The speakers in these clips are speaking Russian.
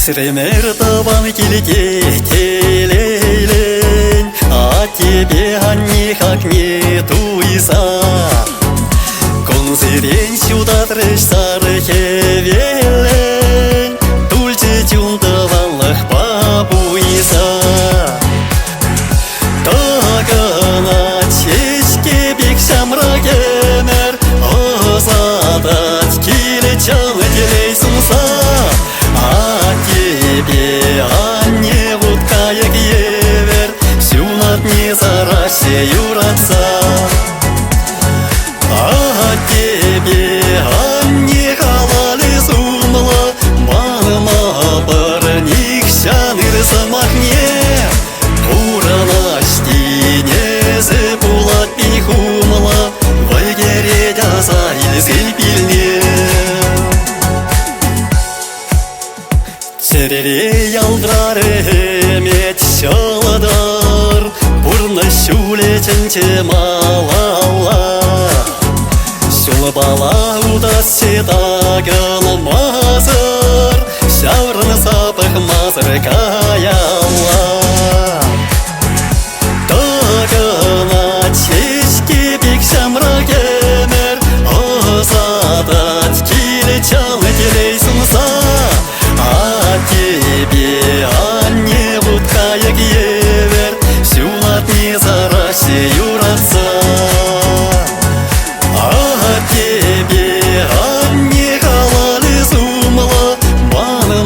Сремер табан килке телейлен, а тебе никак не туйса. Консерен сюда трещар хевелен, тульче тюндавалах бабуйса. Тагана чечке бик шамрагемер, озадать килечал телей сунса. А тебе, не вудка як евер, сюнат не зараще юратса. А тебе, не халали сумла, мама парник шаныр замахне. Уранашти не зепулат пинхумла, вайгередя за ильзгей пильне. Серере ялдрары мет шаладар, бурна шулеченче малала. Шула бала удас седагал мазар, шаурна сапах мазар каяла. Тагана чешки бик шамрагемер, озадать килечал телей сунса. А тебе, не вудка як евер, сюнат не зараще юратса. А тебе, не халали сумла, мама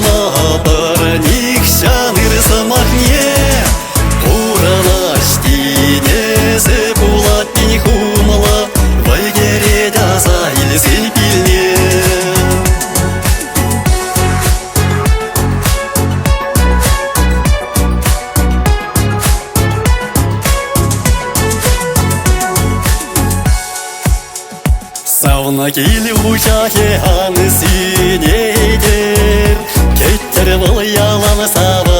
парник шаныр замахне. Уранашти не зепулат пинхумла, вайгередя за ильзгей пильне. Сауна кили учахе аны синегер, кеттер был ялан сава.